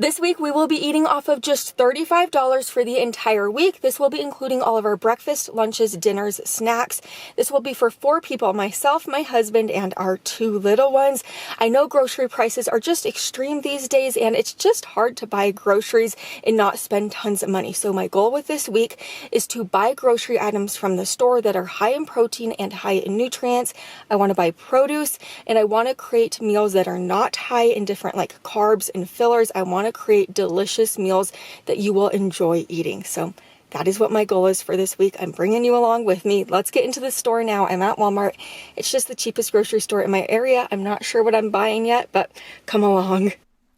This week we will be eating off of just $35 for the entire week. This will be including all of our breakfast, lunches, dinners, snacks. This will be for 4 people, myself, my husband, and our 2 little ones. I know grocery prices are just extreme these days, and it's just hard to buy groceries and not spend tons of money. So my goal with this week is to buy grocery items from the store that are high in protein and high in nutrients. I want to buy produce, and I want to create meals that are not high in different like carbs and fillers. I want to create delicious meals that you will enjoy eating. So that is what my goal is for this week. I'm bringing you along with me. Let's get into the store now. I'm at Walmart. It's just the cheapest grocery store in my area. I'm not sure what I'm buying yet, but come along.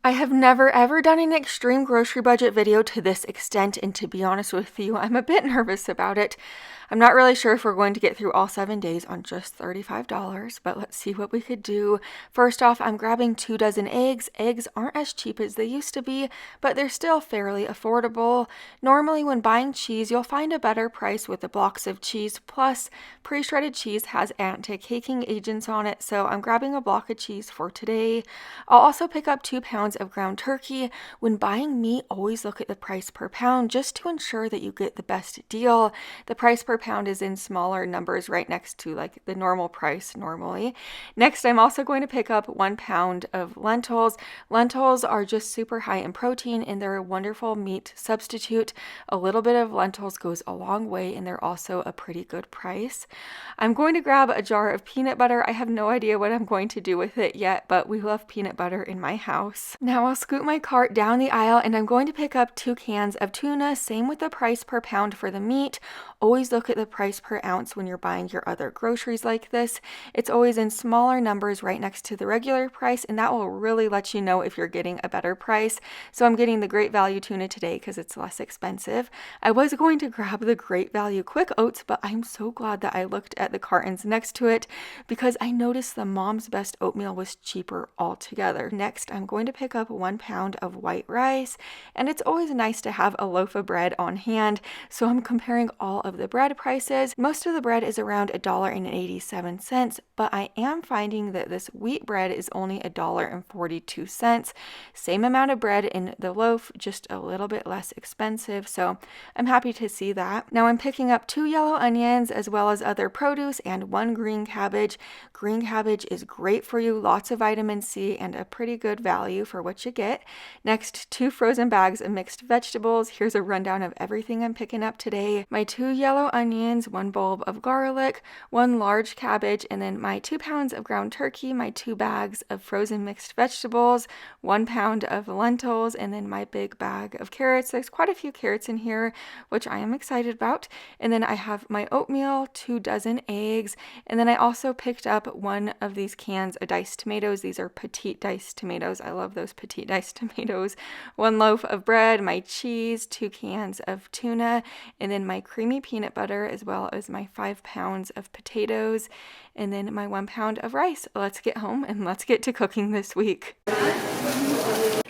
I have never ever done an extreme grocery budget video to this extent, and to be honest with you, I'm a bit nervous about it. I'm not really sure if we're going to get through all 7 days on just $35, but let's see what we could do. First off, I'm grabbing 2 dozen eggs. Eggs aren't as cheap as they used to be, but they're still fairly affordable. Normally when buying cheese, you'll find a better price with the blocks of cheese, plus pre-shredded cheese has anti-caking agents on it, so I'm grabbing a block of cheese for today. I'll also pick up 2 pounds of ground turkey. When buying meat, always look at the price per pound just to ensure that you get the best deal. The price per pound is in smaller numbers right next to like the normal price normally. Next, I'm also going to pick up 1 pound of lentils. Lentils are just super high in protein and they're a wonderful meat substitute. A little bit of lentils goes a long way, and they're also a pretty good price. I'm going to grab a jar of peanut butter. I have no idea what I'm going to do with it yet, but we love peanut butter in my house. Now I'll scoot my cart down the aisle and I'm going to pick up 2 cans of tuna. Same with the price per pound for the meat. Always look at the price per ounce when you're buying your other groceries like this. It's always in smaller numbers right next to the regular price, and that will really let you know if you're getting a better price. So I'm getting the Great Value tuna today because it's less expensive. I was going to grab the Great Value Quick Oats, but I'm so glad that I looked at the cartons next to it because I noticed the Mom's Best oatmeal was cheaper altogether. Next, I'm going to pick up 1 pound of white rice, and it's always nice to have a loaf of bread on hand, so I'm comparing all of the bread prices. Most of the bread is around $1.87, but I am finding that this wheat bread is only $1.42. Same amount of bread in the loaf, just a little bit less expensive, so I'm happy to see that. Now I'm picking up 2 yellow onions as well as other produce and 1 green cabbage. Green cabbage is great for you, lots of vitamin C and a pretty good value for what you get. Next, 2 frozen bags of mixed vegetables. Here's a rundown of everything I'm picking up today. My 2 yellow onions, 1 bulb of garlic, 1 large cabbage, and then my 2 pounds of ground turkey, my 2 bags of frozen mixed vegetables, 1 pound of lentils, and then my big bag of carrots. There's quite a few carrots in here, which I am excited about. And then I have my oatmeal, 2 dozen eggs, and then I also picked up 1 of these cans of diced tomatoes. These are petite diced tomatoes. I love those petite diced tomatoes. 1 loaf of bread, my cheese, 2 cans of tuna, and then my creamy peanut butter, as well as my 5 pounds of potatoes, and then my 1 pound of rice. Let's get home and let's get to cooking this week.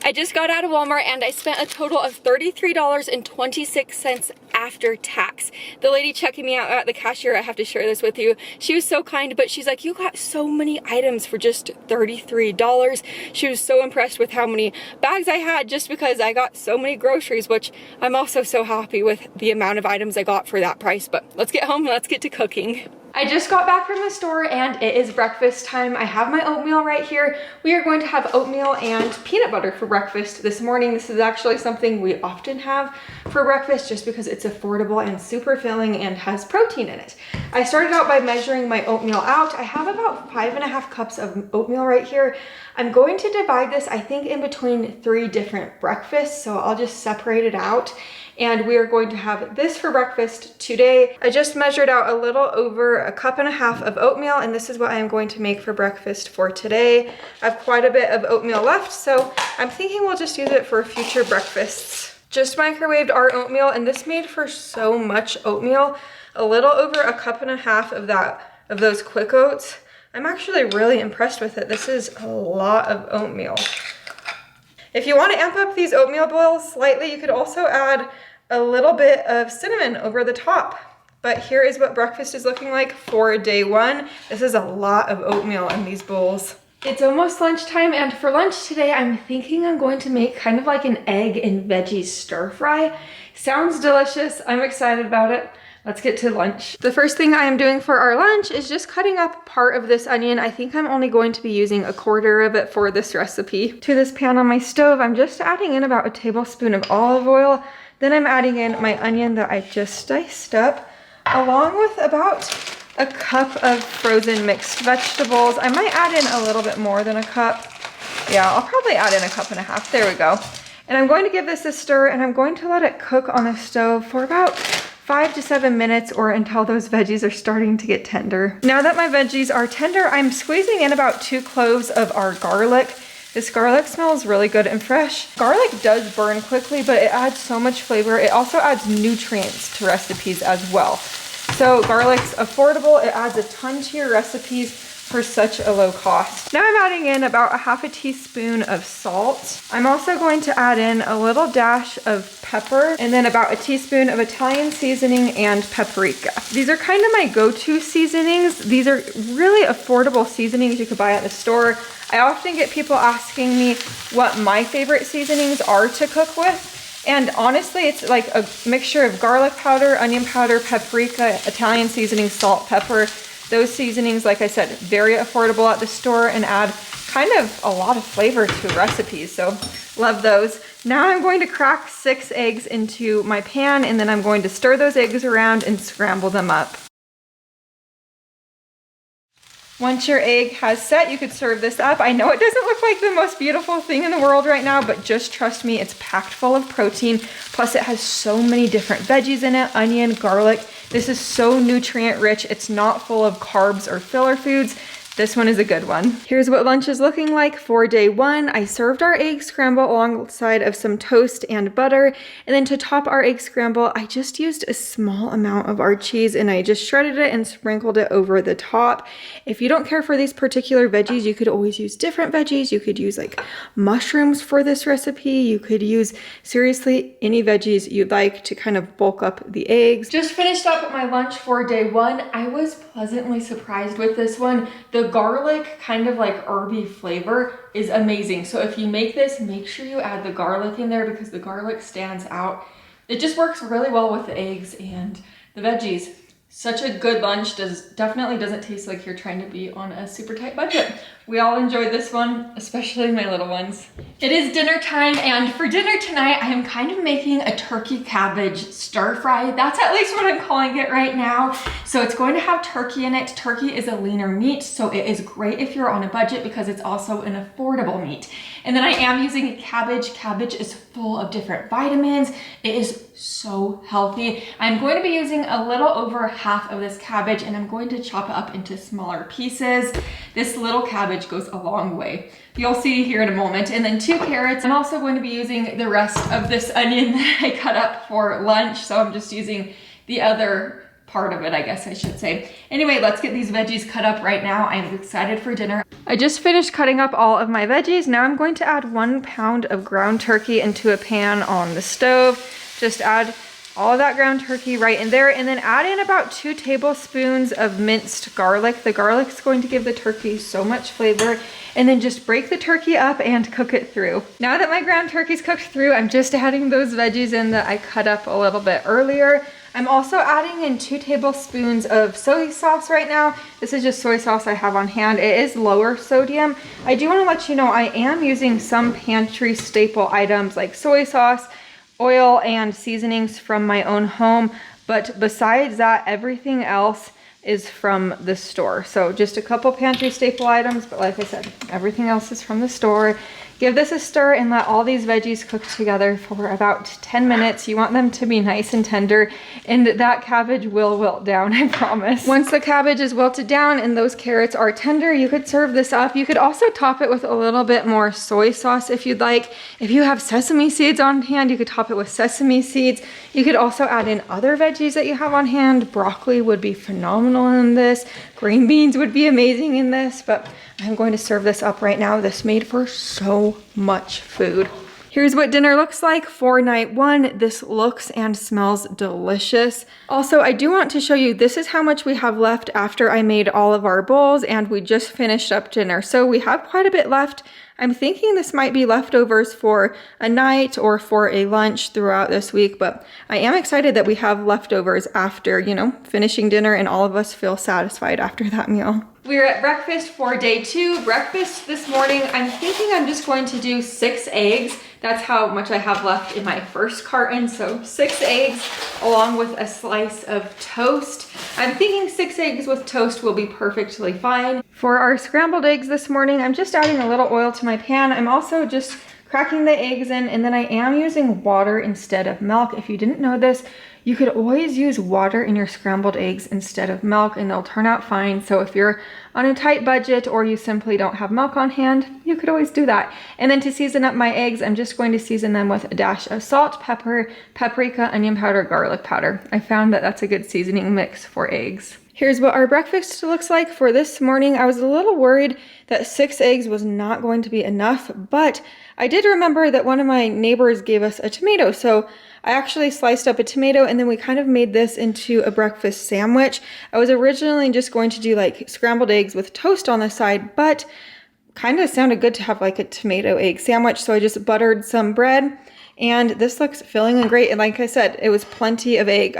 I just got out of Walmart and I spent a total of $33.26 after tax. The lady checking me out at the cashier, I have to share this with you, she was so kind, but she's like, you got so many items for just $33. She was so impressed with how many bags I had just because I got so many groceries, which I'm also so happy with the amount of items I got for that price. But let's get home, let's get to cooking. I just got back from the store and it is breakfast time. I have my oatmeal right here. We are going to have oatmeal and peanut butter for breakfast this morning. This is actually something we often have for breakfast just because it's affordable and super filling and has protein in it. I started out by measuring my oatmeal out. I have about 5.5 cups of oatmeal right here. I'm going to divide this, I think, in between 3 different breakfasts, so I'll just separate it out. And we are going to have this for breakfast today. I just measured out a little over 1.5 cups of oatmeal, and this is what I am going to make for breakfast for today. I have quite a bit of oatmeal left, so I'm thinking we'll just use it for future breakfasts. Just microwaved our oatmeal, and this made for so much oatmeal. A little over 1.5 cups of those quick oats. I'm actually really impressed with it. This is a lot of oatmeal. If you want to amp up these oatmeal boils slightly, you could also add a little bit of cinnamon over the top. But here is what breakfast is looking like for day 1. This is a lot of oatmeal in these bowls. It's almost lunchtime, and for lunch today, I'm thinking I'm going to make kind of like an egg and veggie stir fry. Sounds delicious. I'm excited about it. Let's get to lunch. The first thing I am doing for our lunch is just cutting up part of this onion. I think I'm only going to be using 1/4 of it for this recipe. To this pan on my stove, I'm just adding in about 1 tablespoon of olive oil. Then I'm adding in my onion that I just diced up, along with about 1 cup of frozen mixed vegetables. I might add in a little bit more than 1 cup. Yeah, I'll probably add in 1.5 cups. There we go. And I'm going to give this a stir, and I'm going to let it cook on the stove for about 5 to 7 minutes, or until those veggies are starting to get tender. Now that my veggies are tender, I'm squeezing in about 2 cloves of our garlic. This garlic smells really good and fresh. Garlic does burn quickly, but it adds so much flavor. It also adds nutrients to recipes as well. So garlic's affordable. It adds a ton to your recipes for such a low cost. Now I'm adding in about 1/2 teaspoon of salt. I'm also going to add in a little dash of pepper, and then about 1 teaspoon of Italian seasoning and paprika. These are kind of my go-to seasonings. These are really affordable seasonings you could buy at the store. I often get people asking me what my favorite seasonings are to cook with. And honestly, it's like a mixture of garlic powder, onion powder, paprika, Italian seasoning, salt, pepper. Those seasonings, like I said, very affordable at the store and add kind of a lot of flavor to recipes. So love those. Now I'm going to crack 6 eggs into my pan, and then I'm going to stir those eggs around and scramble them up. Once your egg has set, you could serve this up. I know it doesn't look like the most beautiful thing in the world right now, but just trust me, it's packed full of protein. Plus it has so many different veggies in it, onion, garlic. This is so nutrient rich. It's not full of carbs or filler foods. This one is a good one. Here's what lunch is looking like for day 1. I served our egg scramble alongside of some toast and butter. And then to top our egg scramble, I just used a small amount of our cheese, and I just shredded it and sprinkled it over the top. If you don't care for these particular veggies, you could always use different veggies. You could use like mushrooms for this recipe. You could use seriously any veggies you'd like to kind of bulk up the eggs. Just finished up my lunch for day 1. I was pleasantly surprised with this one. The garlic kind of like herby flavor is amazing. So if you make this, make sure you add the garlic in there because the garlic stands out. It just works really well with the eggs and the veggies. Such a good lunch. Definitely doesn't taste like you're trying to be on a super tight budget. We all enjoyed this one, especially my little ones. It is dinner time, and for dinner tonight, I am kind of making a turkey cabbage stir fry. That's at least what I'm calling it right now. So it's going to have turkey in it. Turkey is a leaner meat, so it is great if you're on a budget because it's also an affordable meat. And then I am using cabbage. Cabbage is full of different vitamins. It is so healthy. I'm going to be using a little over half of this cabbage, and I'm going to chop it up into smaller pieces. This little cabbage goes a long way. You'll see here in a moment. And then 2 carrots. I'm also going to be using the rest of this onion that I cut up for lunch. So I'm just using the other part of it, I guess I should say. Anyway, let's get these veggies cut up right now. I'm excited for dinner. I just finished cutting up all of my veggies. Now I'm going to add 1 pound of ground turkey into a pan on the stove. Just add all of that ground turkey right in there, and then add in about 2 tablespoons of minced garlic. The garlic is going to give the turkey so much flavor. And then just break the turkey up and cook it through. Now that my ground turkey's cooked through, I'm just adding those veggies in that I cut up a little bit earlier. I'm also adding in 2 tablespoons of soy sauce right now. This is just soy sauce I have on hand. It is lower sodium. I do want to let you know I am using some pantry staple items like soy sauce, oil, and seasonings from my own home. But besides that, everything else is from the store. So just a couple pantry staple items, but like I said, everything else is from the store. Give this a stir and let all these veggies cook together for about 10 minutes. You want them to be nice and tender, and that cabbage will wilt down, I promise. Once the cabbage is wilted down and those carrots are tender, you could serve this up. You could also top it with a little bit more soy sauce if you'd like. If you have sesame seeds on hand, you could top it with sesame seeds. You could also add in other veggies that you have on hand. Broccoli would be phenomenal in this. Green beans would be amazing in this, but I'm going to serve this up right now. This made for so much food. Here's what dinner looks like for night one. This looks and smells delicious. Also, I do want to show you, this is how much we have left after I made all of our bowls and we just finished up dinner. So we have quite a bit left. I'm thinking this might be leftovers for a night or for a lunch throughout this week, but I am excited that we have leftovers after, you know, finishing dinner, and all of us feel satisfied after that meal. We're at breakfast for day 2. Breakfast this morning, I'm thinking I'm just going to do 6 eggs. That's how much I have left in my first carton. So 6 eggs along with a slice of toast. I'm thinking 6 eggs with toast will be perfectly fine. For our scrambled eggs this morning, I'm just adding a little oil to my pan. I'm also just cracking the eggs in, and then I am using water instead of milk. If you didn't know this, you could always use water in your scrambled eggs instead of milk and they'll turn out fine. So if you're on a tight budget or you simply don't have milk on hand, you could always do that. And then to season up my eggs, I'm just going to season them with a dash of salt, pepper, paprika, onion powder, garlic powder. I found that that's a good seasoning mix for eggs. Here's what our breakfast looks like for this morning. I was a little worried that 6 eggs was not going to be enough, but I did remember that one of my neighbors gave us a tomato. So I actually sliced up a tomato and then we kind of made this into a breakfast sandwich. I was originally just going to do like scrambled eggs with toast on the side, but kind of sounded good to have like a tomato egg sandwich. So I just buttered some bread. And this looks filling and great. And like I said, it was plenty of egg.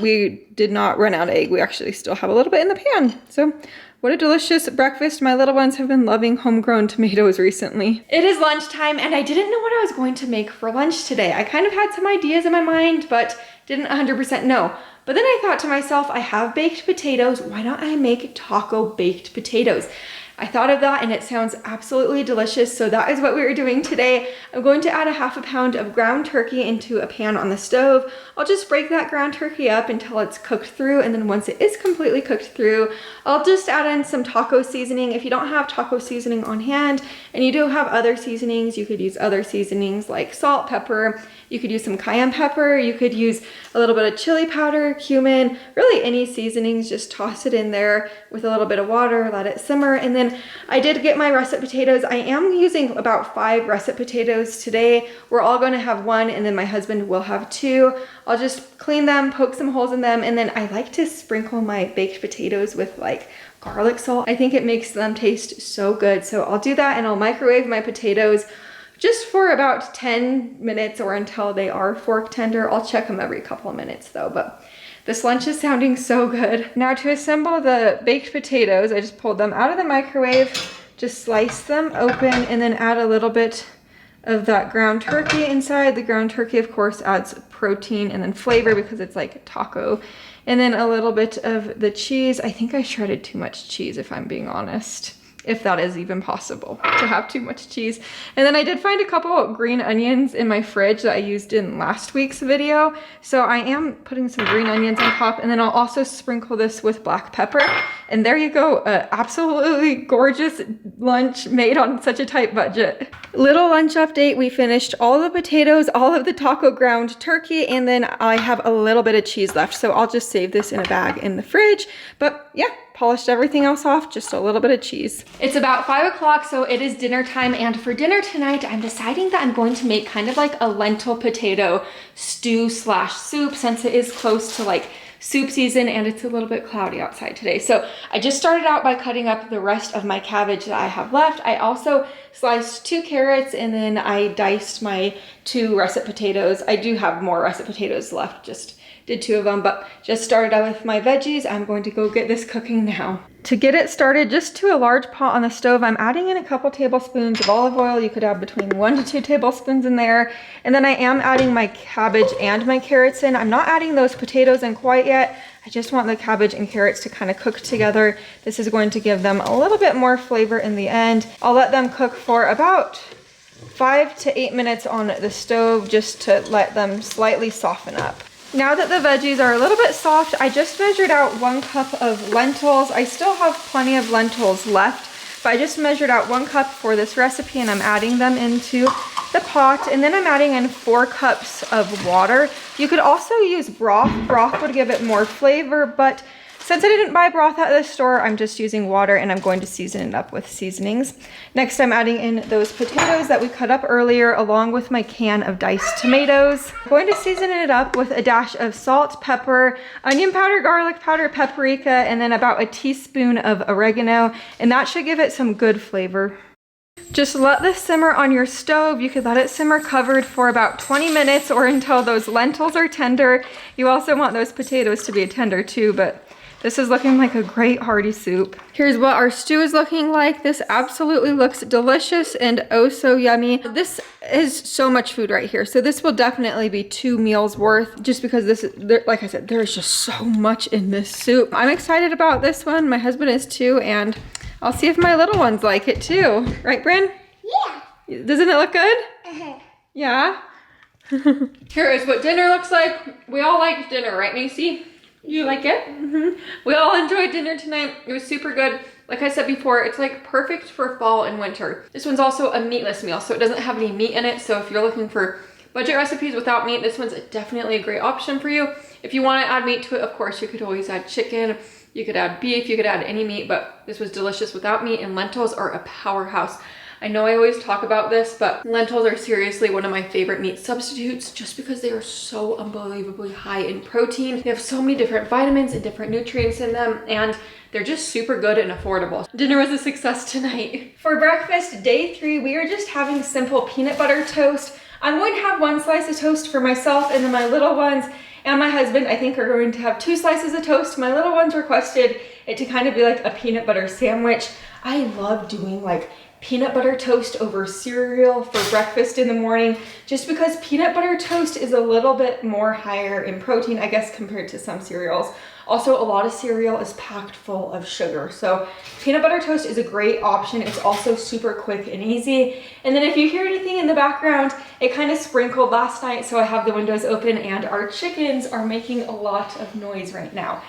We did not run out of egg. We actually still have a little bit in the pan. So what a delicious breakfast. My little ones have been loving homegrown tomatoes recently. It is lunchtime and I didn't know what I was going to make for lunch today. I kind of had some ideas in my mind, but didn't 100% know. But then I thought to myself, I have baked potatoes. Why don't I make taco baked potatoes? I thought of that and it sounds absolutely delicious. So that is what we are doing today. I'm going to add a ½ pound of ground turkey into a pan on the stove. I'll just break that ground turkey up until it's cooked through. And then once it is completely cooked through, I'll just add in some taco seasoning. If you don't have taco seasoning on hand and you do have other seasonings, you could use other seasonings like salt, pepper. You could use some cayenne pepper. You could use a little bit of chili powder, cumin, really any seasonings. Just toss it in there with a little bit of water, let it simmer. And then I did get my russet potatoes. I am using about 5 russet potatoes today. We're all going to have 1 and then my husband will have 2. I'll just clean them, poke some holes in them, and then I like to sprinkle my baked potatoes with like garlic salt. I think it makes them taste so good. So I'll do that and I'll microwave my potatoes just for about 10 minutes or until they are fork tender. I'll check them every couple of minutes though, but this lunch is sounding so good. Now to assemble the baked potatoes, I just pulled them out of the microwave, just slice them open and then add a little bit of that ground turkey inside. The ground turkey of course adds protein and then flavor because it's like a taco. And then a little bit of the cheese. I think I shredded too much cheese if I'm being honest. If that is even possible to have too much cheese. And then I did find a couple green onions in my fridge that I used in last week's video. So I am putting some green onions on top, and then I'll also sprinkle this with black pepper. And there you go, absolutely gorgeous lunch made on such a tight budget. Little lunch update, we finished all the potatoes, all of the taco ground turkey, and then I have a little bit of cheese left. So I'll just save this in a bag in the fridge. But yeah, polished everything else off, just a little bit of cheese. It's about 5 o'clock, so it is dinner time, and for dinner tonight, I'm deciding that I'm going to make kind of like a lentil potato stew / soup, since it is close to like soup season and it's a little bit cloudy outside today. So I just started out by cutting up the rest of my cabbage that I have left. I also sliced 2 carrots and then I diced my 2 russet potatoes. I do have more russet potatoes left, just did 2 of them, but just started out with my veggies. I'm going to go get this cooking now. To get it started, just to a large pot on the stove, I'm adding in a couple tablespoons of olive oil. You could have between 1 to 2 tablespoons in there. And then I am adding my cabbage and my carrots in. I'm not adding those potatoes in quite yet. I just want the cabbage and carrots to kind of cook together. This is going to give them a little bit more flavor in the end. I'll let them cook for about 5 to 8 minutes on the stove just to let them slightly soften up. Now that the veggies are a little bit soft, I just measured out 1 cup of lentils. I still have plenty of lentils left, but I just measured out 1 cup for this recipe and I'm adding them into the pot. And then I'm adding in 4 cups of water. You could also use broth. Broth would give it more flavor, but Since I didn't buy broth at the store, I'm just using water and I'm going to season it up with seasonings. Next, I'm adding in those potatoes that we cut up earlier along with my can of diced tomatoes. I'm going to season it up with a dash of salt, pepper, onion powder, garlic powder, paprika, and then about a teaspoon of oregano, and that should give it some good flavor. Just let this simmer on your stove. You could let it simmer covered for about 20 minutes or until those lentils are tender. You also want those potatoes to be tender too, but this is looking like a great hearty soup. Here's what our stew is looking like. This absolutely looks delicious and oh so yummy. This is so much food right here. So this will definitely be 2 meals worth just because this is, like I said, there's just so much in this soup. I'm excited about this one. My husband is too, and I'll see if my little ones like it too. Right, Bryn? Yeah. Doesn't it look good? Yeah? Here is what dinner looks like. We all like dinner, right, Macy? You like it? Mm-hmm. We all enjoyed dinner tonight. It was super good. Like I said before, it's like perfect for fall and winter. This one's also a meatless meal, so it doesn't have any meat in it. So if you're looking for budget recipes without meat, this one's definitely a great option for you. If you want to add meat to it, of course, you could always add chicken. You could add beef, you could add any meat, but this was delicious without meat, and lentils are a powerhouse. I know I always talk about this, but lentils are seriously one of my favorite meat substitutes just because they are so unbelievably high in protein. They have so many different vitamins and different nutrients in them, and they're just super good and affordable. Dinner was a success tonight. For breakfast, day 3, we are just having simple peanut butter toast. I'm going to have 1 slice of toast for myself, and then my little ones and my husband, I think, are going to have 2 slices of toast. My little ones requested it to kind of be like a peanut butter sandwich. I love doing like peanut butter toast over cereal for breakfast in the morning, just because peanut butter toast is a little bit more higher in protein, I guess, compared to some cereals. Also, a lot of cereal is packed full of sugar. So peanut butter toast is a great option. It's also super quick and easy. And then if you hear anything in the background, it kind of sprinkled last night, so I have the windows open and our chickens are making a lot of noise right now.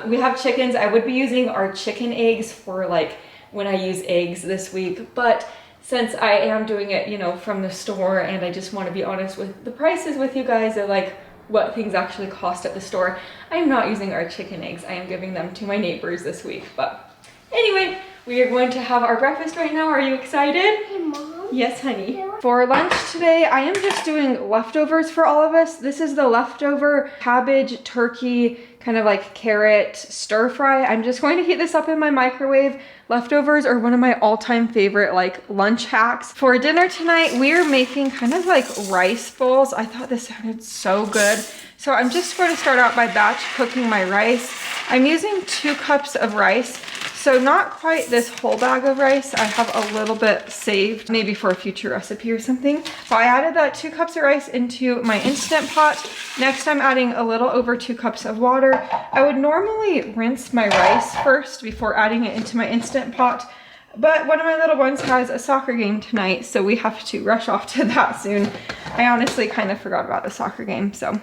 We have chickens. I would be using our chicken eggs for like when I use eggs this week, but since I am doing it, you know, from the store, and I just want to be honest with the prices with you guys of like what things actually cost at the store, I am not using our chicken eggs. I am giving them to my neighbors this week. But anyway, we are going to have our breakfast right now. Are you excited? Hey, Mom. Yes, honey. Yeah. For lunch today, I am just doing leftovers for all of us. This is the leftover cabbage, turkey, kind of like carrot stir fry. I'm just going to heat this up in my microwave. Leftovers are one of my all-time favorite like lunch hacks. For dinner tonight, we're making kind of like rice bowls. I thought this sounded so good. So I'm just going to start out by batch cooking my rice. I'm using 2 cups of rice. So not quite this whole bag of rice. I have a little bit saved, maybe for a future recipe or something. So I added that 2 cups of rice into my Instant Pot. Next, I'm adding a little over 2 cups of water. I would normally rinse my rice first before adding it into my Instant Pot, but one of my little ones has a soccer game tonight, so we have to rush off to that soon. I honestly kind of forgot about the soccer game, so.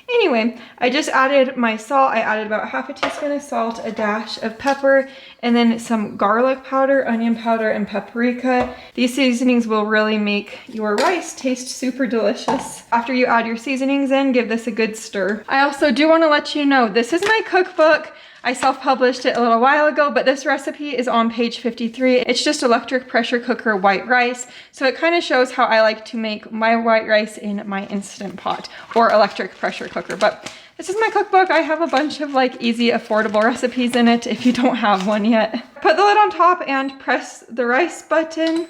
Anyway, I just added my salt. I added about half a teaspoon of salt, a dash of pepper, and then some garlic powder, onion powder, and paprika. These seasonings will really make your rice taste super delicious. After you add your seasonings in, give this a good stir. I also do want to let you know, this is my cookbook. I self-published it a little while ago, but this recipe is on page 53. It's just electric pressure cooker white rice. So it kind of shows how I like to make my white rice in my Instant Pot or electric pressure cooker. But this is my cookbook. I have a bunch of like easy, affordable recipes in it if you don't have one yet. Put the lid on top and press the rice button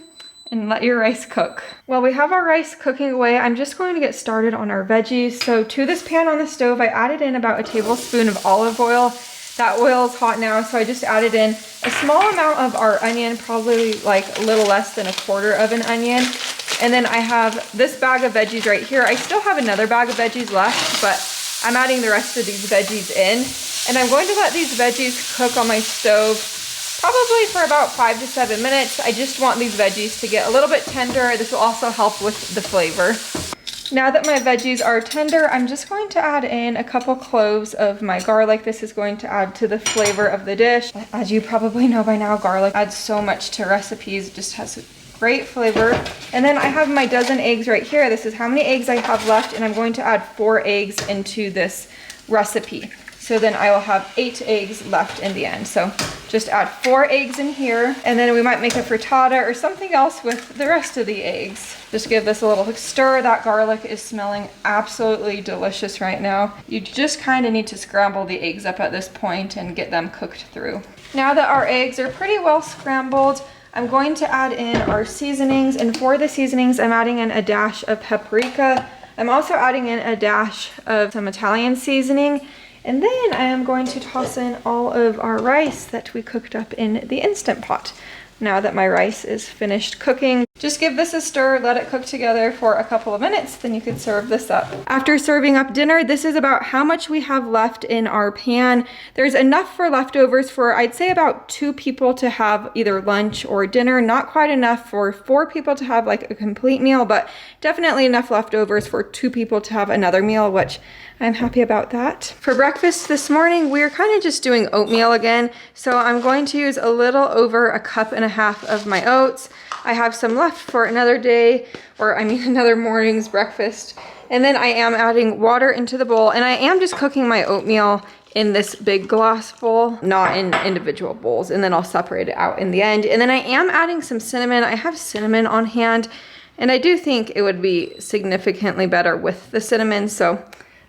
and let your rice cook. While we have our rice cooking away, I'm just going to get started on our veggies. So to this pan on the stove, I added in about a tablespoon of olive oil. That oil is hot now, so I just added in a small amount of our onion, probably like a little less than 1/4 of an onion. And then I have this bag of veggies right here. I still have another bag of veggies left, but I'm adding the rest of these veggies in. And I'm going to let these veggies cook on my stove probably for about 5 to 7 minutes. I just want these veggies to get a little bit tender. This will also help with the flavor. Now that my veggies are tender, I'm just going to add in a couple cloves of my garlic. This is going to add to the flavor of the dish. As you probably know by now, garlic adds so much to recipes. It just has a great flavor. And then I have my dozen eggs right here. This is how many eggs I have left, and I'm going to add 4 eggs into this recipe. So then I will have 8 eggs left in the end. So just add 4 eggs in here, and then we might make a frittata or something else with the rest of the eggs. Just give this a little stir. That garlic is smelling absolutely delicious right now. You just kind of need to scramble the eggs up at this point and get them cooked through. Now that our eggs are pretty well scrambled, I'm going to add in our seasonings, and for the seasonings, I'm adding in a dash of paprika. I'm also adding in a dash of some Italian seasoning, and then I am going to toss in all of our rice that we cooked up in the Instant Pot. Now that my rice is finished cooking, just give this a stir, let it cook together for a couple of minutes, then you can serve this up. After serving up dinner, this is about how much we have left in our pan. There's enough for leftovers for, I'd say, about 2 people to have either lunch or dinner. Not quite enough for 4 people to have like a complete meal, but definitely enough leftovers for 2 people to have another meal, which I'm happy about that. For breakfast this morning, we're kind of just doing oatmeal again. So I'm going to use a little over 1.5 cups of my oats. I have some left for another day, or I mean another morning's breakfast. And then I am adding water into the bowl, and I am just cooking my oatmeal in this big glass bowl, not in individual bowls, and then I'll separate it out in the end. And then I am adding some cinnamon. I have cinnamon on hand, and I do think it would be significantly better with the cinnamon, so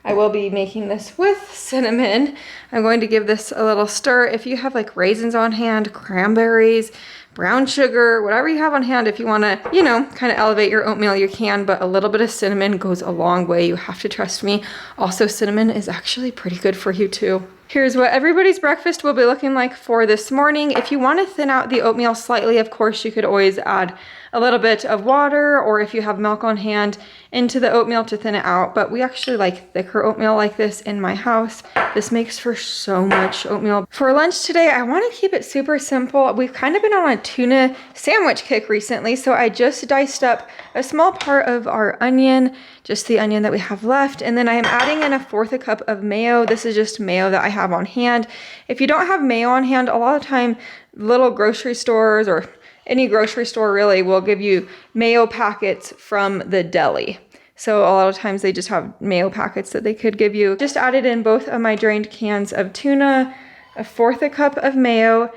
I will be making this with cinnamon. I'm going to give this a little stir. If you have like raisins on hand, cranberries, brown sugar, whatever you have on hand, if you want to, you know, kind of elevate your oatmeal, you can, but a little bit of cinnamon goes a long way. You have to trust me. Also, cinnamon is actually pretty good for you too. Here's what everybody's breakfast will be looking like for this morning. If you want to thin out the oatmeal slightly, of course, you could always add a little bit of water, or if you have milk on hand, into the oatmeal to thin it out. But we actually like thicker oatmeal like this in my house. This makes for so much oatmeal. For lunch today, I want to keep it super simple. We've kind of been on a tuna sandwich kick recently, so I just diced up a small part of our onion, just the onion that we have left, and then I am adding in 1/4 cup of mayo. This is just mayo that I have on hand. If you don't have mayo on hand, a lot of time little grocery stores or any grocery store really will give you mayo packets from the deli. So a lot of times they just have mayo packets that they could give you. Just added in both of my drained cans of tuna, 1/4 cup of mayo.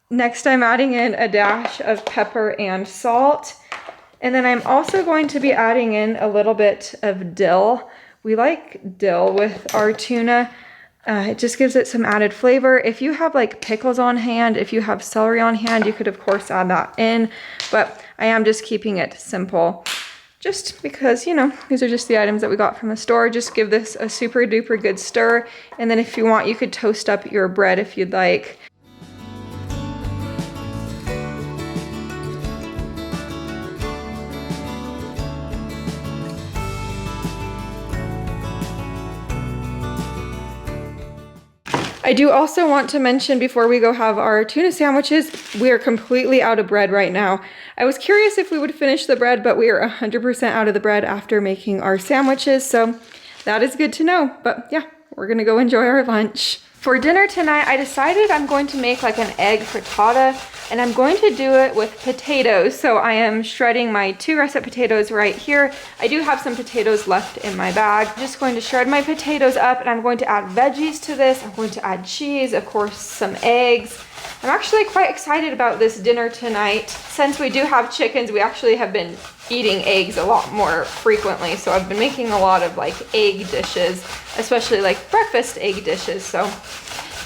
Next I'm adding in a dash of pepper and salt. And then I'm also going to be adding in a little bit of dill. We like dill with our tuna. It just gives it some added flavor. If you have like pickles on hand, if you have celery on hand, you could of course add that in, but I am just keeping it simple just because, you know, these are just the items that we got from the store. Just give this a super duper good stir. And then if you want, you could toast up your bread if you'd like. I do also want to mention before we go have our tuna sandwiches, we are completely out of bread right now. I was curious if we would finish the bread, but we are 100% out of the bread after making our sandwiches, so that is good to know. But yeah, we're gonna go enjoy our lunch. For dinner tonight, I decided I'm going to make like an egg frittata, and I'm going to do it with potatoes. So I am shredding my 2 russet potatoes right here. I do have some potatoes left in my bag. I'm just going to shred my potatoes up, and I'm going to add veggies to this. I'm going to add cheese, of course, some eggs. I'm actually quite excited about this dinner tonight. Since we do have chickens, we actually have been eating eggs a lot more frequently. So I've been making a lot of like egg dishes, especially like breakfast egg dishes. So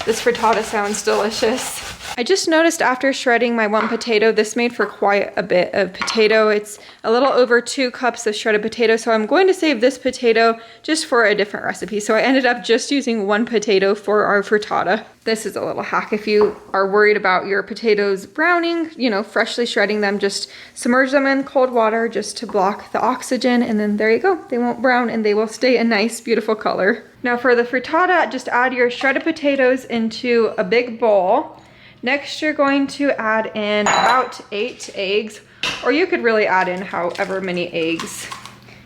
this frittata sounds delicious. I just noticed after shredding my 1 potato, this made for quite a bit of potato. It's a little over 2 cups of shredded potato, so I'm going to save this potato just for a different recipe. So I ended up just using 1 potato for our frittata. This is a little hack. If you are worried about your potatoes browning, you know, freshly shredding them, just submerge them in cold water just to block the oxygen, and then there you go. They won't brown and they will stay a nice, beautiful color. Now for the frittata, just add your shredded potatoes into a big bowl. Next, you're going to add in about 8 eggs, or you could really add in however many eggs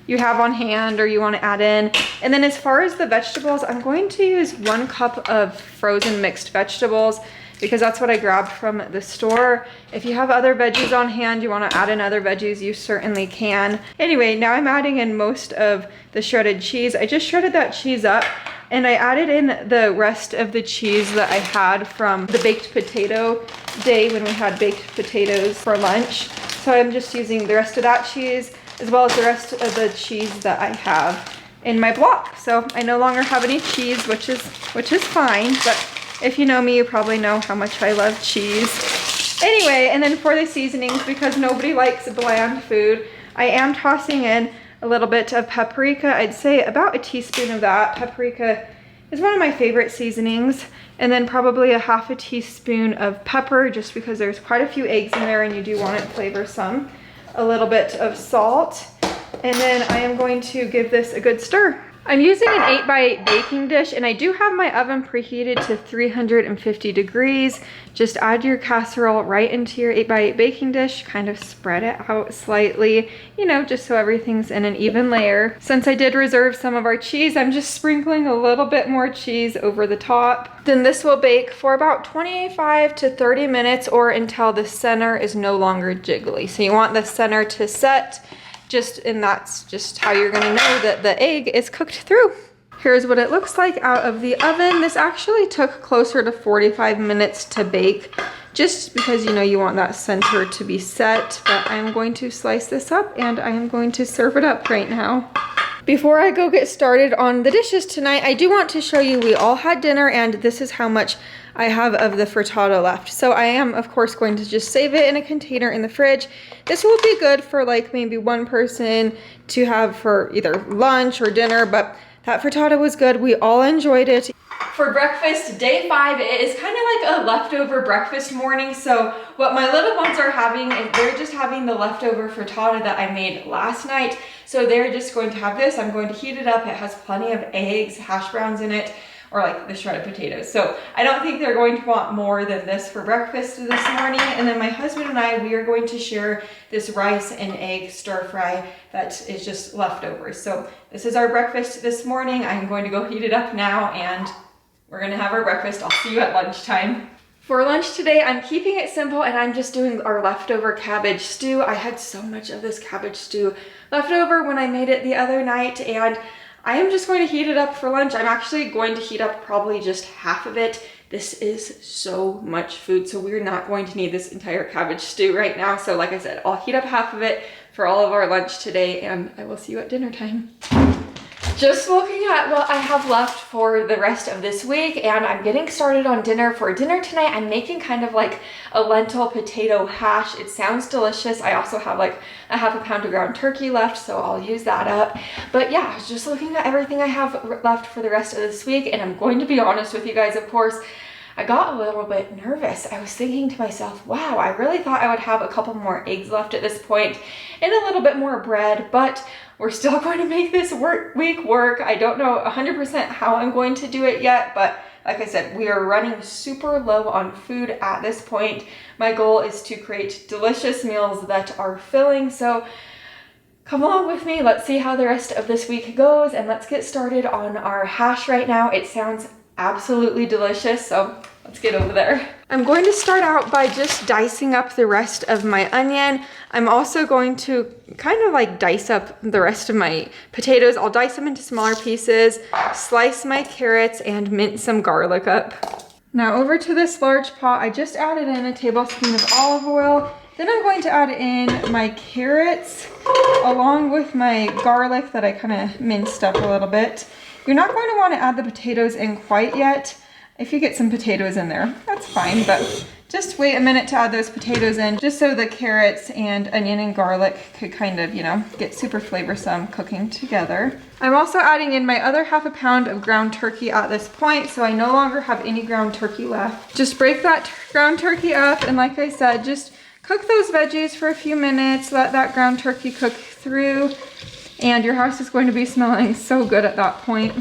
you have on hand or you want to add in. And then as far as the vegetables, I'm going to use 1 cup of frozen mixed vegetables because that's what I grabbed from the store. If you have other veggies on hand, you want to add in other veggies, you certainly can. Anyway, now I'm adding in most of the shredded cheese. I just shredded that cheese up, and I added in the rest of the cheese that I had from the baked potato day when we had baked potatoes for lunch. So I'm just using the rest of that cheese as well as the rest of the cheese that I have in my block. So I no longer have any cheese, which is fine, but if you know me, you probably know how much I love cheese. Anyway, and then for the seasonings, because nobody likes bland food, I am tossing in a little bit of paprika. I'd say about a teaspoon of that. Paprika is one of my favorite seasonings. And then probably a half a teaspoon of pepper, just because there's quite a few eggs in there and you do want it flavorsome. A little bit of salt. And then I am going to give this a good stir. I'm using an 8x8 baking dish, and I do have my oven preheated to 350 degrees. Just add your casserole right into your 8x8 baking dish, kind of spread it out slightly, you know, just so everything's in an even layer. Since I did reserve some of our cheese, I'm just sprinkling a little bit more cheese over the top. Then this will bake for about 25 to 30 minutes or until the center is no longer jiggly. So you want the center to set. And that's just how you're gonna know that the egg is cooked through. Here's what it looks like out of the oven. This actually took closer to 45 minutes to bake, just because, you know, you want that center to be set. But I'm going to slice this up and I am going to serve it up right now. Before I go get started on the dishes tonight, I do want to show you we all had dinner, and this is how much I have of the frittata left. So I am, of course, going to just save it in a container in the fridge. This will be good for like maybe one person to have for either lunch or dinner, but that frittata was good. We all enjoyed it. For breakfast, day 5, it is kind of like a leftover breakfast morning. So what my little ones are having is they're just having the leftover frittata that I made last night. So they're just going to have this. I'm going to heat it up. It has plenty of eggs, hash browns in it, or like the shredded potatoes. So I don't think they're going to want more than this for breakfast this morning. And then my husband and I, we are going to share this rice and egg stir fry that is just leftovers. So this is our breakfast this morning. I'm going to go heat it up now and we're gonna have our breakfast. I'll see you at lunchtime. For lunch today, I'm keeping it simple and I'm just doing our leftover cabbage stew. I had so much of this cabbage stew left over when I made it the other night, and I am just going to heat it up for lunch. I'm actually going to heat up probably just half of it. This is so much food, so we're not going to need this entire cabbage stew right now. So like I said, I'll heat up half of it for all of our lunch today, and I will see you at dinner time. Just looking at what I have left for the rest of this week, and I'm getting started on dinner. For dinner tonight, I'm making kind of like a lentil potato hash. It sounds delicious. I also have like a half a pound of ground turkey left, so I'll use that up. But yeah, I was just looking at everything I have left for the rest of this week, and I'm going to be honest with you guys, of course, I got a little bit nervous. I was thinking to myself, wow, I really thought I would have a couple more eggs left at this point and a little bit more bread, but we're still going to make this week work. I don't know 100% how I'm going to do it yet, but like I said, we are running super low on food at this point. My goal is to create delicious meals that are filling, so come along with me. Let's see how the rest of this week goes, and let's get started on our hash right now. It sounds absolutely delicious, so let's get over there. I'm going to start out by just dicing up the rest of my onion. I'm also going to kind of like dice up the rest of my potatoes. I'll dice them into smaller pieces, slice my carrots, and mince some garlic up. Now over to this large pot, I just added in a tablespoon of olive oil. Then I'm going to add in my carrots along with my garlic that I kind of minced up a little bit. You're not going to want to add the potatoes in quite yet. If you get some potatoes in there, that's fine, but just wait a minute to add those potatoes in, just so the carrots and onion and garlic could kind of, you know, get super flavorsome cooking together. I'm also adding in my other half a pound of ground turkey at this point, so I no longer have any ground turkey left. Just break that ground turkey up, and like I said, just cook those veggies for a few minutes, let that ground turkey cook through, and your house is going to be smelling so good at that point.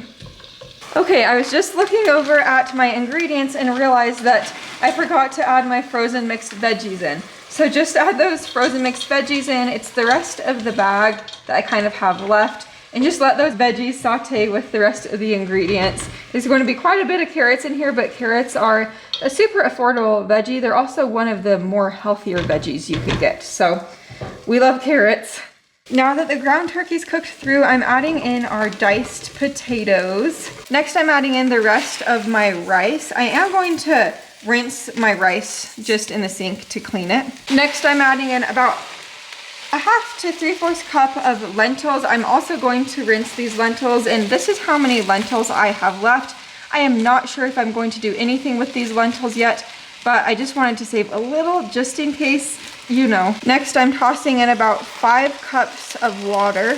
Okay, I was just looking over at my ingredients and realized that I forgot to add my frozen mixed veggies in. So just add those frozen mixed veggies in. It's the rest of the bag that I kind of have left. And just let those veggies saute with the rest of the ingredients. There's going to be quite a bit of carrots in here, but carrots are a super affordable veggie. They're also one of the more healthier veggies you could get. So we love carrots. Now that the ground turkey's cooked through, I'm adding in our diced potatoes. Next, I'm adding in the rest of my rice. I am going to rinse my rice just in the sink to clean it. Next, I'm adding in about a 1/2 to 3/4 cup of lentils. I'm also going to rinse these lentils, and this is how many lentils I have left. I am not sure if I'm going to do anything with these lentils yet, but I just wanted to save a little just in case, you know. Next, I'm tossing in about 5 cups of water.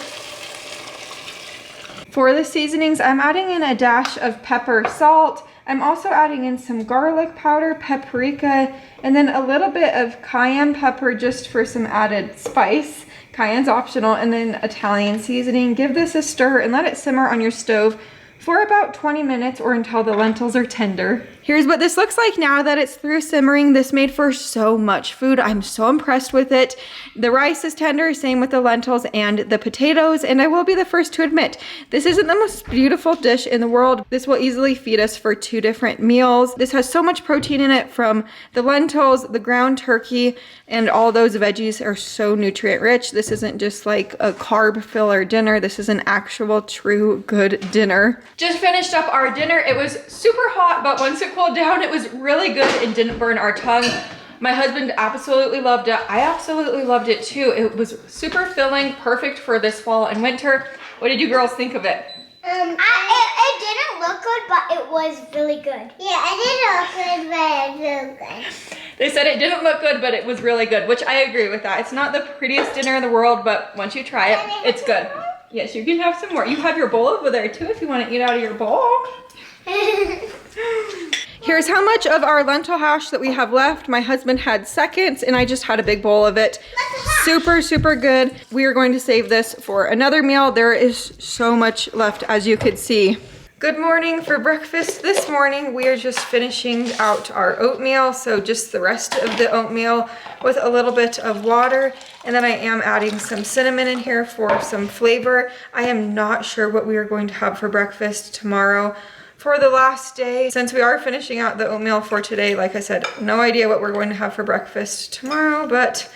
For the seasonings, I'm adding in a dash of pepper, salt. I'm also adding in some garlic powder, paprika, and then a little bit of cayenne pepper just for some added spice. Cayenne's optional, and then Italian seasoning. Give this a stir and let it simmer on your stove for about 20 minutes or until the lentils are tender. Here's what this looks like now that it's through simmering. This made for so much food. I'm so impressed with it. The rice is tender, same with the lentils and the potatoes, and I will be the first to admit, this isn't the most beautiful dish in the world. This will easily feed us for 2 different meals. This has so much protein in it from the lentils, the ground turkey, and all those veggies are so nutrient rich. This isn't just like a carb filler dinner. This is an actual true good dinner. Just finished up our dinner. It was super hot, but once it cooled down, it was really good and didn't burn our tongue. My husband absolutely loved it. I absolutely loved it too. It was super filling, perfect for this fall and winter. What did you girls think of it? It didn't look good, but it was really good. Yeah, it didn't look good, but it was really good. They said it didn't look good, but it was really good, which I agree with that. It's not the prettiest dinner in the world, but once you try it, it's good. Yes, you can have some more. You have your bowl over there too if you want to eat out of your bowl. Here's how much of our lentil hash that we have left. My husband had seconds and I just had a big bowl of it. Super, super good. We are going to save this for another meal. There is so much left, as you could see. Good morning. For breakfast this morning, we are just finishing out our oatmeal. So just the rest of the oatmeal with a little bit of water. And then I am adding some cinnamon in here for some flavor. I am not sure what we are going to have for breakfast tomorrow. For the last day, since we are finishing out the oatmeal for today, like I said, no idea what we're going to have for breakfast tomorrow, but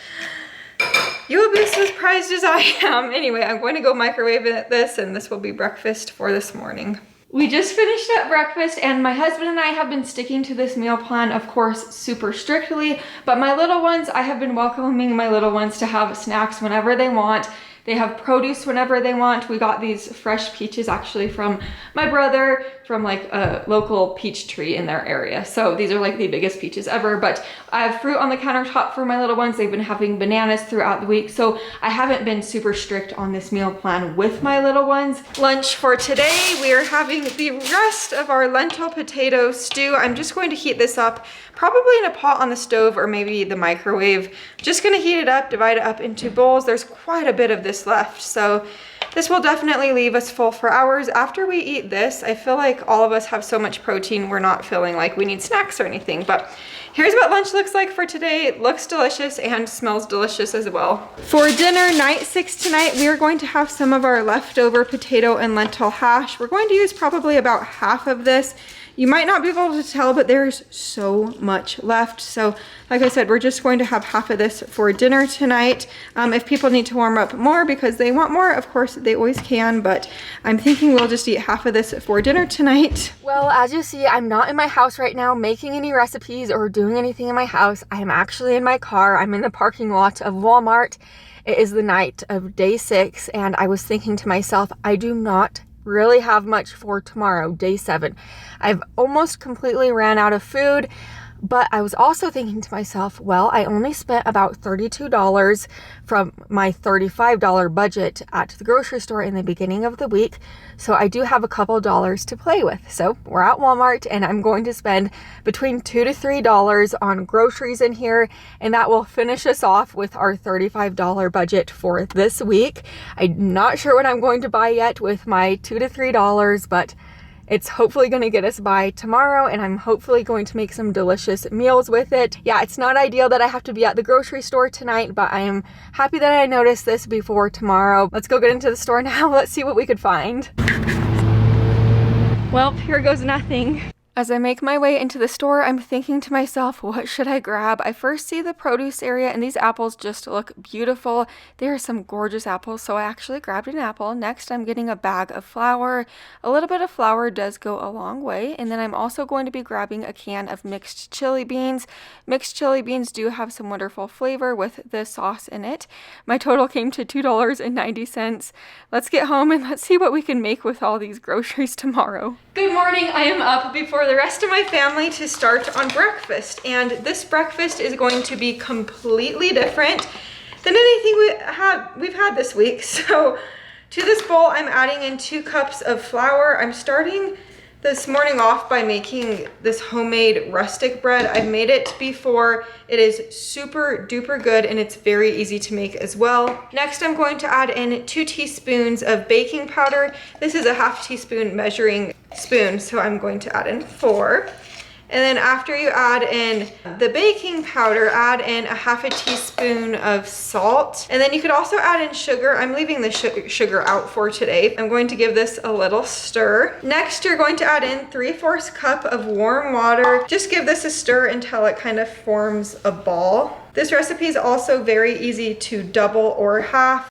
you will be as surprised as I am. Anyway, I'm going to go microwave this, and this will be breakfast for this morning. We just finished up breakfast, and my husband and I have been sticking to this meal plan, of course, super strictly, but my little ones, I have been welcoming my little ones to have snacks whenever they want. They have produce whenever they want. We got these fresh peaches actually from my brother from like a local peach tree in their area. So these are like the biggest peaches ever, but I have fruit on the countertop for my little ones. They've been having bananas throughout the week. So I haven't been super strict on this meal plan with my little ones. Lunch for today, we are having the rest of our lentil potato stew. I'm just going to heat this up probably in a pot on the stove or maybe the microwave. Just gonna heat it up, divide it up into bowls. There's quite a bit of this left, so this will definitely leave us full for hours. After we eat this, I feel like all of us have so much protein, we're not feeling like we need snacks or anything, but here's what lunch looks like for today. It looks delicious and smells delicious as well. For dinner, night 6 tonight, we are going to have some of our leftover potato and lentil hash. We're going to use probably about half of this. You might not be able to tell, but there's so much left. So like I said, we're just going to have half of this for dinner tonight. If people need to warm up more because they want more, of course they always can, but I'm thinking we'll just eat half of this for dinner tonight. Well, as you see, I'm not in my house right now making any recipes or doing anything in my house. I'm actually in my car. I'm in the parking lot of Walmart. It is the night of day 6, and I was thinking to myself, I do not really have much for tomorrow, day 7. I've almost completely ran out of food, but I was also thinking to myself, well, I only spent about $32 from my $35 budget at the grocery store in the beginning of the week. So I do have a couple dollars to play with. So we're at Walmart and I'm going to spend between $2 to $3 on groceries in here. And that will finish us off with our $35 budget for this week. I'm not sure what I'm going to buy yet with my $2 to $3, but it's hopefully going to get us by tomorrow, and I'm hopefully going to make some delicious meals with it. Yeah, it's not ideal that I have to be at the grocery store tonight, but I am happy that I noticed this before tomorrow. Let's go get into the store now. Let's see what we could find. Well, here goes nothing. As I make my way into the store, I'm thinking to myself, what should I grab? I first see the produce area, and these apples just look beautiful. There are some gorgeous apples, so I actually grabbed an apple. Next, I'm getting a bag of flour. A little bit of flour does go a long way. And then I'm also going to be grabbing a can of mixed chili beans. Mixed chili beans do have some wonderful flavor with the sauce in it. My total came to $2.90. Let's get home and let's see what we can make with all these groceries tomorrow. Good morning. I am up before the rest of my family to start on breakfast, and this breakfast is going to be completely different than anything we've had this week. So to this bowl, I'm adding in 2 cups of flour. I'm starting this morning off by making this homemade rustic bread. I've made it before. It is super duper good, and it's very easy to make as well. Next, I'm going to add in 2 teaspoons of baking powder. This is a 1/2 teaspoon measuring spoon, so I'm going to add in 4. And then after you add in the baking powder, add in a 1/2 teaspoon of salt. And then you could also add in sugar. I'm leaving the sugar out for today. I'm going to give this a little stir. Next, you're going to add in 3/4 cup of warm water. Just give this a stir until it kind of forms a ball. This recipe is also very easy to double or half.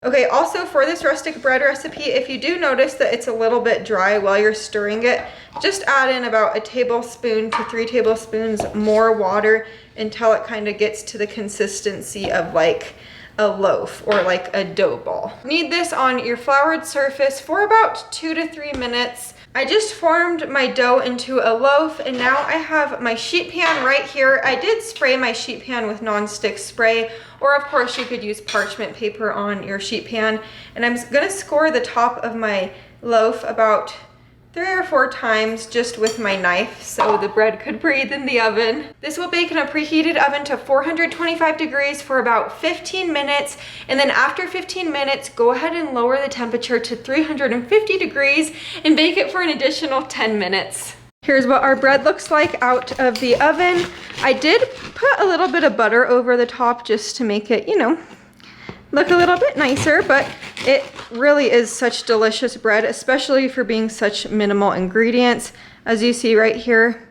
Okay, also for this rustic bread recipe, if you do notice that it's a little bit dry while you're stirring it, just add in about 1 tablespoon to 3 tablespoons more water until it kind of gets to the consistency of like a loaf or like a dough ball. Knead this on your floured surface for about 2 to 3 minutes. I just formed my dough into a loaf, and now I have my sheet pan right here. I did spray my sheet pan with non-stick spray, or of course you could use parchment paper on your sheet pan. And I'm gonna score the top of my loaf about 3 or 4 times just with my knife so the bread could breathe in the oven. This will bake in a preheated oven to 425 degrees for about 15 minutes. And then after 15 minutes, go ahead and lower the temperature to 350 degrees and bake it for an additional 10 minutes. Here's what our bread looks like out of the oven. I did put a little bit of butter over the top just to make it, look a little bit nicer, but it really is such delicious bread, especially for being such minimal ingredients. As you see right here,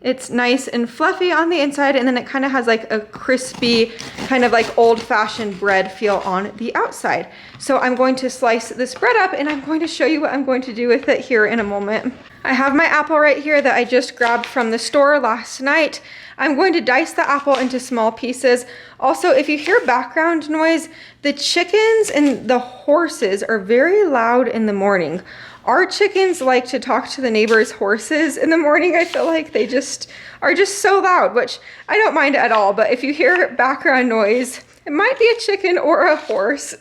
it's nice and fluffy on the inside, and then it kind of has like a crispy, kind of like old-fashioned bread feel on the outside. So I'm going to slice this bread up, and I'm going to show you what I'm going to do with it here in a moment. I have my apple right here that I just grabbed from the store last night. I'm going to dice the apple into small pieces. Also, if you hear background noise, the chickens and the horses are very loud in the morning. Our chickens like to talk to the neighbors' horses in the morning. I feel like they just are just so loud, which I don't mind at all. But if you hear background noise, it might be a chicken or a horse.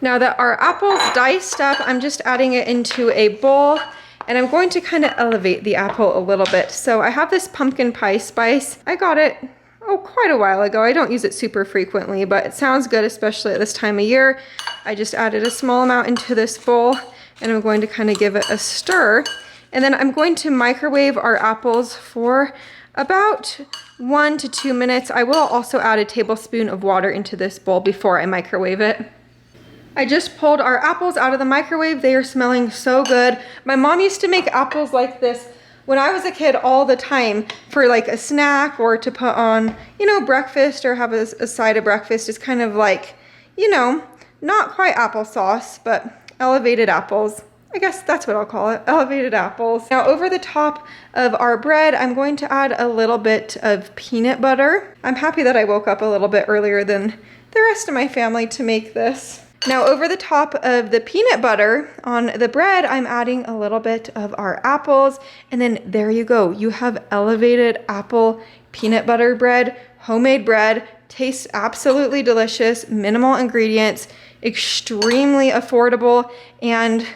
Now that our apple's diced up, I'm just adding it into a bowl. And I'm going to kind of elevate the apple a little bit. So I have this pumpkin pie spice. I got it, quite a while ago. I don't use it super frequently, but it sounds good, especially at this time of year. I just added a small amount into this bowl, and I'm going to kind of give it a stir. And then I'm going to microwave our apples for about 1 to 2 minutes. I will also add a tablespoon of water into this bowl before I microwave it. I just pulled our apples out of the microwave. They are smelling so good. My mom used to make apples like this when I was a kid all the time for like a snack or to put on, breakfast or have a side of breakfast. It's kind of like, not quite applesauce, but elevated apples. I guess that's what I'll call it, elevated apples. Now over the top of our bread, I'm going to add a little bit of peanut butter. I'm happy that I woke up a little bit earlier than the rest of my family to make this. Now over the top of the peanut butter on the bread, I'm adding a little bit of our apples, and then there you go. You have elevated apple peanut butter bread, homemade bread, tastes absolutely delicious, minimal ingredients, extremely affordable, and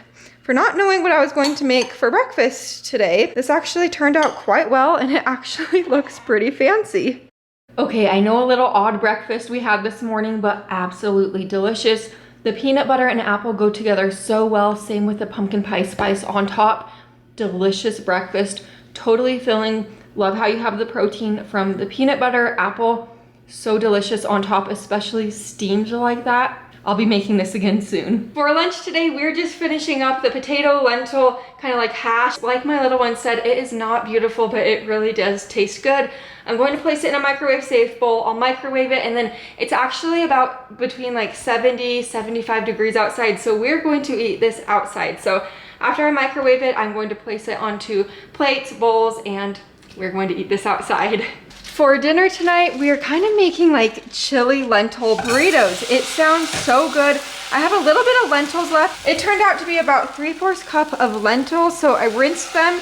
for not knowing what I was going to make for breakfast today, this actually turned out quite well, and it actually looks pretty fancy. Okay, I know a little odd breakfast we had this morning, but absolutely delicious. The peanut butter and apple go together so well. Same with the pumpkin pie spice on top. Delicious breakfast, totally filling. Love how you have the protein from the peanut butter, apple. So delicious on top, especially steamed like that. I'll be making this again soon. For lunch today, we're just finishing up the potato lentil kind of like hash. Like my little one said, it is not beautiful, but it really does taste good. I'm going to place it in a microwave safe bowl. I'll microwave it, and then it's actually about between like 70, 75 degrees outside. So we're going to eat this outside. So after I microwave it, I'm going to place it onto plates, bowls, and we're going to eat this outside. For dinner tonight, we are kind of making like chili lentil burritos. It sounds so good. I have a little bit of lentils left. It turned out to be about 3/4 cup of lentils, so I rinsed them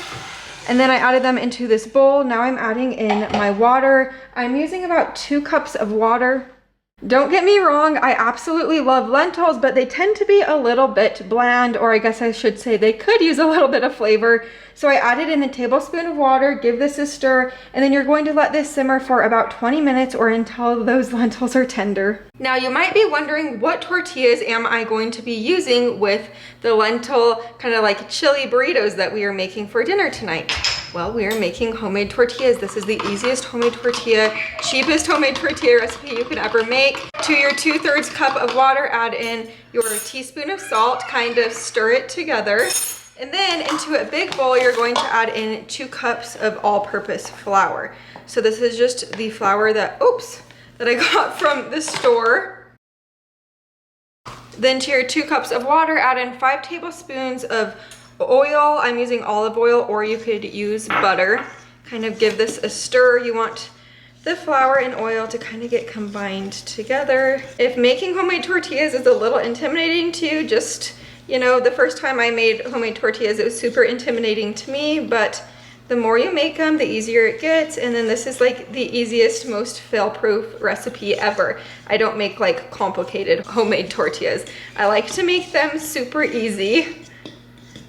and then I added them into this bowl. Now I'm adding in my water. I'm using about 2 cups of water. Don't get me wrong, I absolutely love lentils, but they tend to be a little bit bland, or I guess I should say they could use a little bit of flavor. So I added in a tablespoon of water, give this a stir, and then you're going to let this simmer for about 20 minutes or until those lentils are tender. Now you might be wondering, what tortillas am I going to be using with the lentil kind of like chili burritos that we are making for dinner tonight? Well, we are making homemade tortillas. This is the easiest homemade tortilla, cheapest homemade tortilla recipe you could ever make. To your 2/3 cup of water, add in your teaspoon of salt, kind of stir it together. And then into a big bowl, you're going to add in 2 cups of all-purpose flour. So this is just the flour that I got from the store. Then to your 2 cups of water, add in 5 tablespoons of oil. I'm using olive oil, or you could use butter. Kind of give this a stir. You want the flour and oil to kind of get combined together. If making homemade tortillas is a little intimidating to you, just, you know, the first time I made homemade tortillas, it was super intimidating to me, but the more you make them, the easier it gets. And then this is like the easiest, most fail-proof recipe ever. I don't make like complicated homemade tortillas. I like to make them super easy.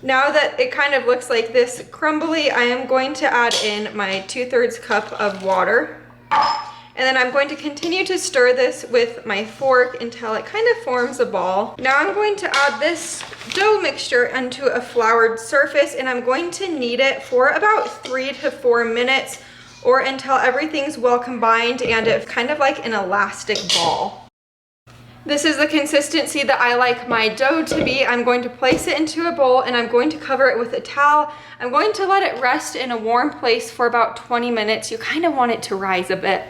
Now that it kind of looks like this crumbly, I am going to add in my 2/3 cup of water. And then I'm going to continue to stir this with my fork until it kind of forms a ball. Now I'm going to add this dough mixture onto a floured surface, and I'm going to knead it for about 3 to 4 minutes, or until everything's well combined and it's kind of like an elastic ball. This is the consistency that I like my dough to be. I'm going to place it into a bowl and I'm going to cover it with a towel. I'm going to let it rest in a warm place for about 20 minutes. You kind of want it to rise a bit.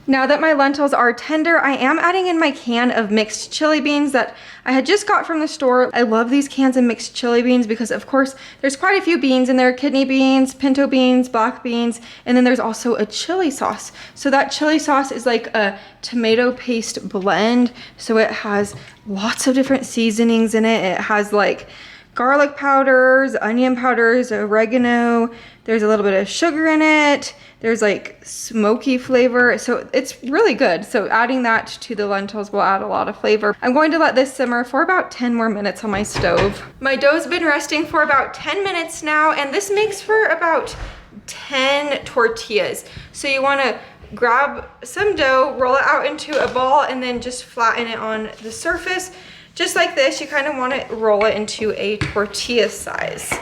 Now that my lentils are tender, I am adding in my can of mixed chili beans that I had just got from the store. I love these cans of mixed chili beans because, of course, there's quite a few beans in there: kidney beans, pinto beans, black beans, and then there's also a chili sauce. So that chili sauce is like a tomato paste blend. So it has lots of different seasonings in it. It has like garlic powders, onion powders, oregano. There's a little bit of sugar in it. There's like smoky flavor, so it's really good. So adding that to the lentils will add a lot of flavor. I'm going to let this simmer for about 10 more minutes on my stove. My dough's been resting for about 10 minutes now, and this makes for about 10 tortillas. So you want to grab some dough, roll it out into a ball, and then just flatten it on the surface. Just like this, you kind of want to roll it into a tortilla size.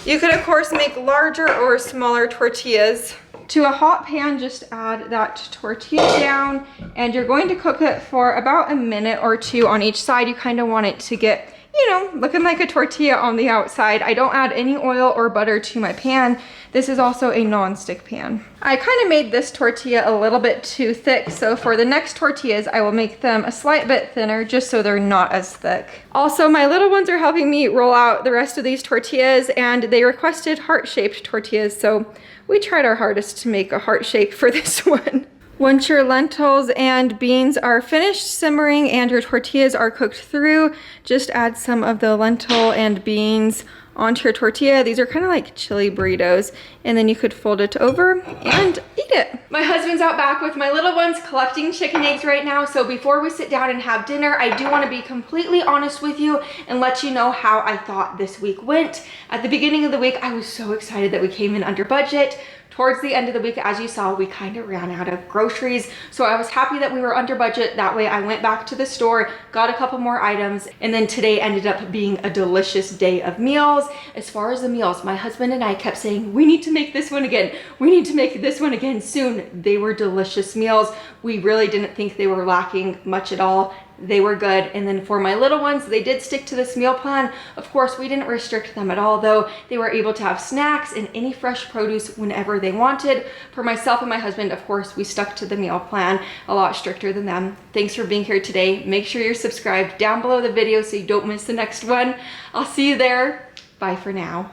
You could, of course, make larger or smaller tortillas. To a hot pan, just add that tortilla down, and you're going to cook it for about a minute or 2 on each side. You kind of want it to get, you know, looking like a tortilla on the outside. I don't add any oil or butter to my pan. This is also a non-stick pan. I kind of made this tortilla a little bit too thick, so for the next tortillas, I will make them a slight bit thinner just so they're not as thick. Also, my little ones are helping me roll out the rest of these tortillas, and they requested heart-shaped tortillas, so we tried our hardest to make a heart shape for this one. Once your lentils and beans are finished simmering and your tortillas are cooked through, just add some of the lentil and beans onto your tortilla. These are kind of like chili burritos, and then you could fold it over and eat it. My husband's out back with my little ones collecting chicken eggs right now, so before we sit down and have dinner, I do want to be completely honest with you and let you know how I thought this week went. At the beginning of the week, I was so excited that we came in under budget. towards the end of the week, as you saw, we kind of ran out of groceries. So I was happy that we were under budget. That way I went back to the store, got a couple more items, and then today ended up being a delicious day of meals. As far as the meals, my husband and I kept saying, we need to make this one again. We need to make this one again soon. They were delicious meals. We really didn't think they were lacking much at all. They were good. And then for my little ones, they did stick to this meal plan. Of course, we didn't restrict them at all, though. They were able to have snacks and any fresh produce whenever they wanted. For myself and my husband, of course, we stuck to the meal plan, a lot stricter than them. Thanks for being here today. Make sure you're subscribed down below the video so you don't miss the next one. I'll see you there. Bye for now.